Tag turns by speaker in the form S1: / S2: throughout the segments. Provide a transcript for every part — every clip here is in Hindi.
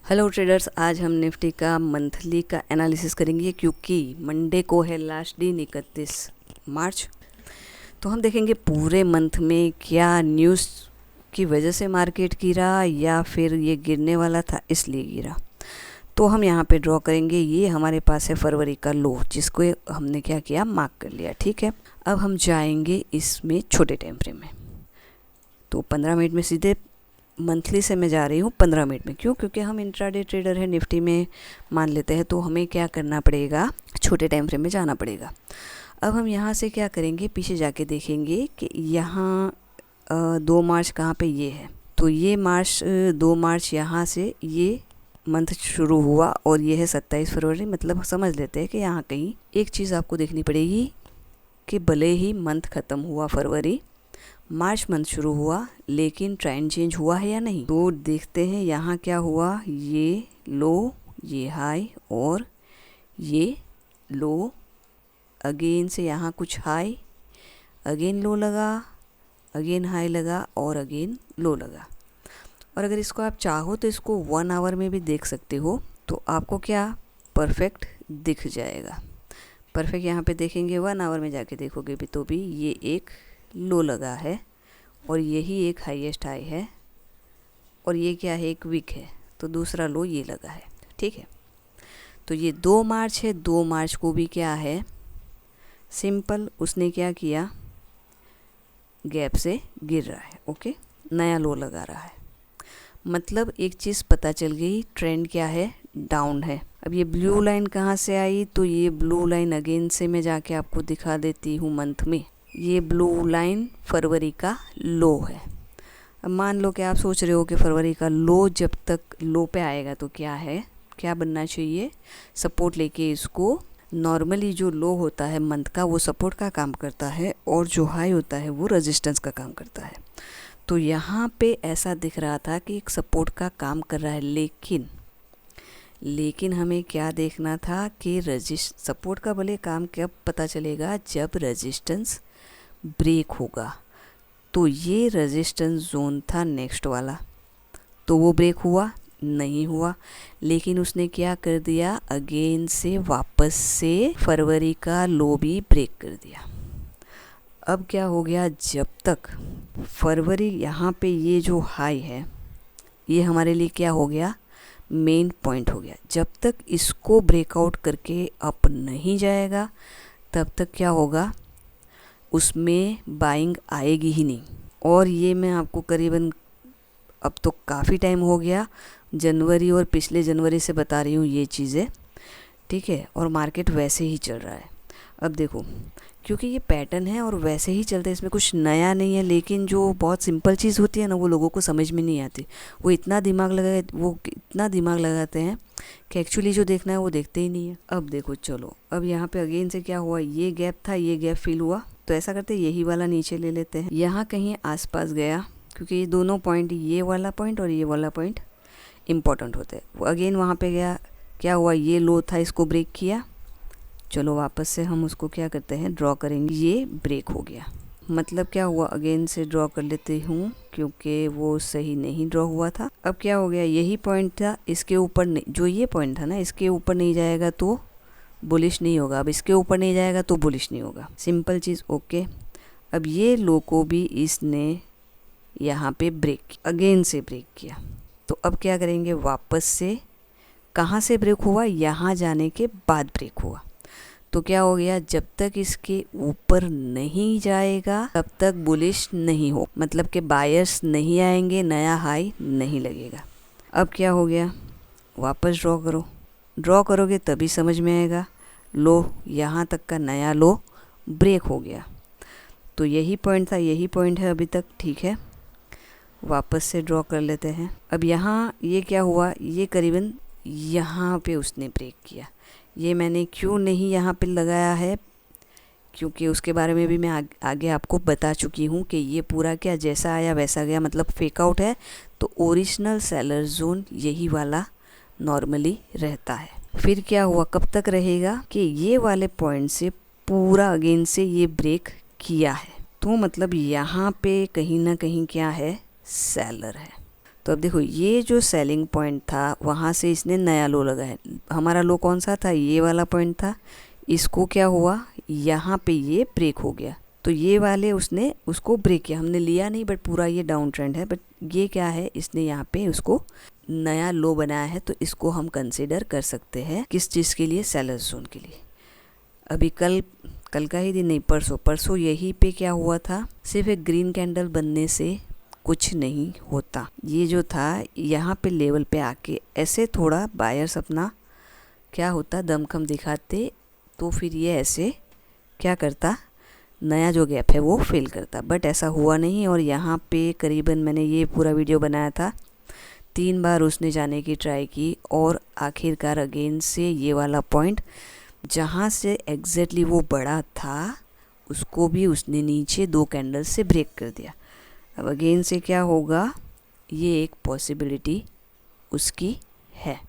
S1: हेलो ट्रेडर्स, आज हम निफ्टी का मंथली का एनालिसिस करेंगे क्योंकि मंडे को है लास्ट दिन 31 मार्च। तो हम देखेंगे पूरे मंथ में क्या न्यूज़ की वजह से मार्केट गिरा या फिर ये गिरने वाला था इसलिए गिरा। तो हम यहाँ पे ड्रॉ करेंगे। ये हमारे पास है फरवरी का लो, जिसको हमने क्या किया, मार्क कर लिया। ठीक है, अब हम जाएंगे इसमें छोटे टाइम फ्रेम में। तो 15 मिनट में सीधे मंथली से मैं जा रही हूँ 15 मिनट में। क्यों? क्योंकि हम इंट्राडे ट्रेडर है, निफ्टी में मान लेते हैं, तो हमें क्या करना पड़ेगा, छोटे टाइम फ्रेम में जाना पड़ेगा। अब हम यहाँ से क्या करेंगे, पीछे जाके देखेंगे कि यहाँ 2 मार्च कहाँ पे ये है। तो ये 2 मार्च यहाँ से ये मंथ शुरू हुआ और ये है 27 फरवरी। मतलब समझ लेते हैं कि यहाँ कहीं एक चीज़ आपको देखनी पड़ेगी कि भले ही मंथ ख़त्म हुआ फरवरी, मार्च मंथ शुरू हुआ, लेकिन ट्रेंड चेंज हुआ है या नहीं। तो देखते हैं यहाँ क्या हुआ। ये लो, ये हाई और ये लो, अगेन से यहाँ कुछ हाई, अगेन लो लगा, अगेन हाई लगा और अगेन लो लगा। और अगर इसको आप चाहो तो इसको 1 आवर में भी देख सकते हो, तो आपको क्या परफेक्ट दिख जाएगा। परफेक्ट यहाँ पे देखेंगे, 1 आवर में जाके देखोगे भी तो भी ये एक लो लगा है और यही एक हाईएस्ट हाई है और ये क्या है, एक वीक है, तो दूसरा लो ये लगा है। ठीक है, तो ये 2 मार्च है। 2 मार्च को भी क्या है, सिंपल उसने क्या किया, गैप से गिर रहा है। ओके, नया लो लगा रहा है। मतलब एक चीज़ पता चल गई, ट्रेंड क्या है, डाउन है। अब ये ब्लू लाइन कहाँ से आई, तो ये ब्लू लाइन अगेन से मैं जाके आपको दिखा देती हूँ मंथ में। ये ब्लू लाइन फरवरी का लो है। अब मान लो कि आप सोच रहे हो कि फरवरी का लो जब तक लो पे आएगा तो क्या है, क्या बनना चाहिए, सपोर्ट लेके इसको। नॉर्मली जो लो होता है मंथ का वो सपोर्ट का काम करता है और जो हाई होता है वो रेजिस्टेंस का काम करता है। तो यहाँ पे ऐसा दिख रहा था कि एक सपोर्ट का काम कर रहा है, लेकिन हमें क्या देखना था कि सपोर्ट का भले काम कब पता चलेगा, जब रेजिस्टेंस ब्रेक होगा। तो ये रेजिस्टेंस जोन था नेक्स्ट वाला, तो वो ब्रेक हुआ नहीं हुआ, लेकिन उसने क्या कर दिया, अगेन से वापस से फरवरी का लो भी ब्रेक कर दिया। अब क्या हो गया, जब तक फरवरी यहाँ पे ये जो हाई है ये हमारे लिए क्या हो गया, मेन पॉइंट हो गया। जब तक इसको ब्रेकआउट करके अप नहीं जाएगा तब तक क्या होगा, उसमें बाइंग आएगी ही नहीं। और ये मैं आपको करीबन, अब तो काफ़ी टाइम हो गया, जनवरी और पिछले जनवरी से बता रही हूँ ये चीज़ें। ठीक है, और मार्केट वैसे ही चल रहा है। अब देखो, क्योंकि ये पैटर्न है और वैसे ही चलते हैं, इसमें कुछ नया नहीं है, लेकिन जो बहुत सिंपल चीज़ होती है ना वो लोगों को समझ में नहीं आती। वो इतना दिमाग लगाते हैं कि एक्चुअली जो देखना है वो देखते ही नहीं है। अब देखो, चलो अब यहाँ पे अगेन से क्या हुआ, ये गैप था, ये गैप फिल हुआ, तो ऐसा करते हैं यही वाला नीचे ले लेते हैं। यहाँ कहीं आसपास गया, क्योंकि ये दोनों पॉइंट, ये वाला पॉइंट और ये वाला पॉइंट इम्पॉर्टेंट होते हैं। वो अगेन वहाँ पे गया, क्या हुआ, ये लो था, इसको ब्रेक किया। चलो वापस से हम उसको क्या करते हैं, ड्रॉ करेंगे। ये ब्रेक हो गया, मतलब क्या हुआ, अगेन से ड्रॉ कर लेती हूँ क्योंकि वो सही नहीं ड्रॉ हुआ था। अब क्या हो गया, यही पॉइंट था, इसके ऊपर नहीं, जो ये पॉइंट था ना, इसके ऊपर नहीं जाएगा तो बुलिश नहीं होगा। अब इसके ऊपर नहीं जाएगा तो बुलिश नहीं होगा, सिंपल चीज़। ओके, अब ये लो को भी इसने यहाँ पे ब्रेक, अगेन से ब्रेक किया। तो अब क्या करेंगे, वापस से कहाँ से ब्रेक हुआ, यहाँ जाने के बाद ब्रेक हुआ। तो क्या हो गया, जब तक इसके ऊपर नहीं जाएगा तब तक बुलिश नहीं हो, मतलब कि बायर्स नहीं आएंगे, नया हाई नहीं लगेगा। अब क्या हो गया, वापस ड्रॉ करो, ड्रॉ करोगे तभी समझ में आएगा। लो, यहाँ तक का नया लो ब्रेक हो गया, तो यही पॉइंट था, यही पॉइंट है अभी तक। ठीक है, वापस से ड्रॉ कर लेते हैं। अब यहाँ ये क्या हुआ, ये करीबन यहाँ पे उसने ब्रेक किया। ये मैंने क्यों नहीं यहाँ पे लगाया है, क्योंकि उसके बारे में भी मैं आगे आपको बता चुकी हूँ कि ये पूरा क्या जैसा आया वैसा गया, मतलब फेक आउट है। तो ओरिजिनल सेलर जोन यही वाला नॉर्मली रहता है। फिर क्या हुआ, कब तक रहेगा कि ये वाले पॉइंट से पूरा अगेन से ये ब्रेक किया है, तो मतलब यहाँ पे कहीं ना कहीं क्या है, सेलर है। तो अब देखो ये जो सेलिंग पॉइंट था वहाँ से इसने नया लो लगा है। हमारा लो कौन सा था, ये वाला पॉइंट था। इसको क्या हुआ, यहाँ पे ये ब्रेक हो गया, तो ये वाले उसने उसको ब्रेक किया, हमने लिया नहीं बट पूरा ये डाउन ट्रेंड है। बट ये क्या है, इसने यहाँ पे उसको नया लो बनाया है, तो इसको हम कंसिडर कर सकते हैं किस चीज़ के लिए, सेलर्स जोन के लिए। अभी कल का ही दिन नहीं, परसों यहीं पे क्या हुआ था, सिर्फ एक ग्रीन कैंडल बनने से कुछ नहीं होता। ये जो था यहाँ पे लेवल पे आके ऐसे थोड़ा बायर्स अपना क्या होता दमखम दिखाते, तो फिर ये ऐसे क्या करता, नया जो गैप है वो फिल करता। बट ऐसा हुआ नहीं, और यहाँ पे करीबन मैंने ये पूरा वीडियो बनाया था, 3 बार उसने जाने की ट्राई की, और आखिरकार अगेन से ये वाला पॉइंट जहाँ से एग्जैक्टली वो बड़ा था उसको भी उसने नीचे 2 कैंडल से ब्रेक कर दिया। अब अगेन से क्या होगा, ये एक पॉसिबिलिटी उसकी है।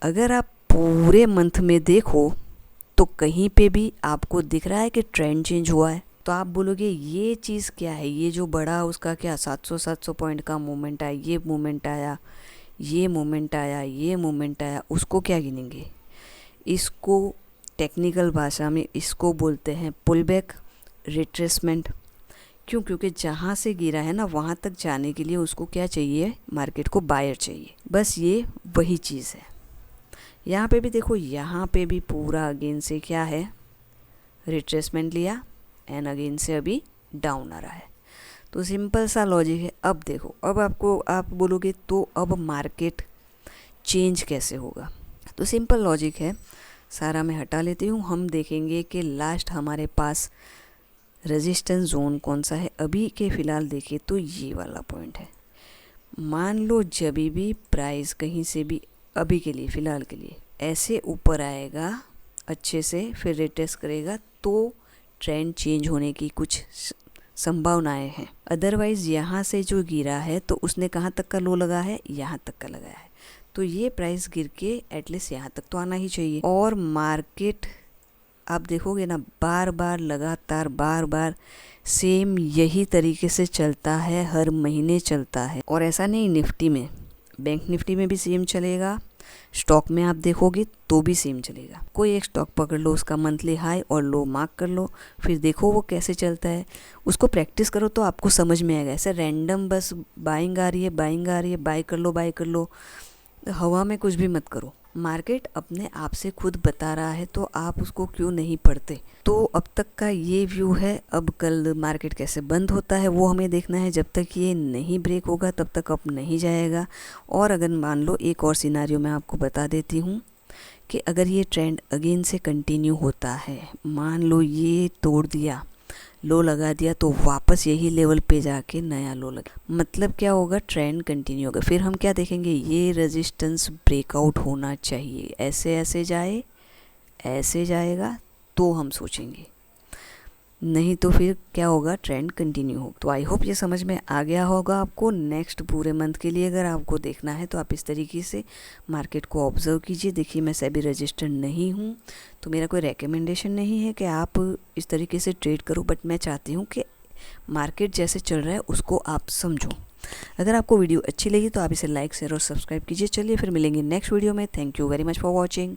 S1: अगर आप पूरे मंथ में देखो तो कहीं पे भी आपको दिख रहा है कि ट्रेंड चेंज हुआ है, तो आप बोलोगे ये चीज़ क्या है, ये जो बड़ा उसका क्या 700 पॉइंट का मूवमेंट आया, ये मूवमेंट आया, ये मूवमेंट आया, ये मूवमेंट आया, उसको क्या गिनेंगे, इसको टेक्निकल भाषा में इसको बोलते हैं पुल बैक, रिट्रेसमेंट। क्यों, क्योंकि जहाँ से गिरा है ना वहाँ तक जाने के लिए उसको क्या चाहिए, मार्केट को बायर चाहिए, बस ये वही चीज़ है। यहाँ पे भी देखो, यहाँ पे भी पूरा अगेन से क्या है, रिट्रेसमेंट लिया एंड अगेन से अभी डाउन आ रहा है। तो सिंपल सा लॉजिक है। अब देखो, अब आप बोलोगे तो अब मार्केट चेंज कैसे होगा, तो सिंपल लॉजिक है, सारा मैं हटा लेती हूँ। हम देखेंगे कि लास्ट हमारे पास रेजिस्टेंस जोन कौन सा है। अभी के फ़िलहाल देखें तो ये वाला पॉइंट है। मान लो जब भी प्राइस कहीं से भी अभी के लिए फ़िलहाल के लिए ऐसे ऊपर आएगा अच्छे से, फिर रिटेस्ट करेगा, तो ट्रेंड चेंज होने की कुछ संभावनाएं हैं। अदरवाइज़ यहाँ से जो गिरा है तो उसने कहाँ तक का लो लगा है, यहाँ तक का लगाया है, तो ये प्राइस गिर के एटलीस्ट यहाँ तक तो आना ही चाहिए। और मार्केट आप देखोगे ना, बार बार लगातार बार बार सेम यही तरीके से चलता है, हर महीने चलता है। और ऐसा नहीं निफ्टी में, बैंक निफ्टी में भी सेम चलेगा, स्टॉक में आप देखोगे तो भी सेम चलेगा। कोई एक स्टॉक पकड़ लो, उसका मंथली हाई और लो मार्क कर लो, फिर देखो वो कैसे चलता है, उसको प्रैक्टिस करो तो आपको समझ में आएगा। ऐसे रैंडम बस बाइंग आ रही है, बाई कर लो, हवा में कुछ भी मत करो। मार्केट अपने आप से खुद बता रहा है, तो आप उसको क्यों नहीं पढ़ते। तो अब तक का ये व्यू है। अब कल मार्केट कैसे बंद होता है वो हमें देखना है। जब तक ये नहीं ब्रेक होगा तब तक अप नहीं जाएगा। और अगर मान लो एक और सिनारियो मैं आपको बता देती हूँ कि अगर ये ट्रेंड अगेन से कंटिन्यू होता है, मान लो ये तोड़ दिया, लो लगा दिया, तो वापस यही लेवल पे जाके नया लो लगा, मतलब क्या होगा, ट्रेंड कंटिन्यू होगा। फिर हम क्या देखेंगे, ये रेजिस्टेंस ब्रेकआउट होना चाहिए, ऐसे जाए, ऐसे जाएगा तो हम सोचेंगे, नहीं तो फिर क्या होगा, ट्रेंड कंटिन्यू होगा। तो आई होप ये समझ में आ गया होगा आपको। नेक्स्ट पूरे मंथ के लिए अगर आपको देखना है तो आप इस तरीके से मार्केट को ऑब्जर्व कीजिए। देखिए, मैं सेबी रजिस्टर्ड नहीं हूँ, तो मेरा कोई रेकमेंडेशन नहीं है कि आप इस तरीके से ट्रेड करो, बट मैं चाहती हूँ कि मार्केट जैसे चल रहा है उसको आप समझो। अगर आपको वीडियो अच्छी लगी तो आप इसे लाइक, शेयर और सब्सक्राइब कीजिए। चलिए फिर मिलेंगे नेक्स्ट वीडियो में। Thank you very much for watching.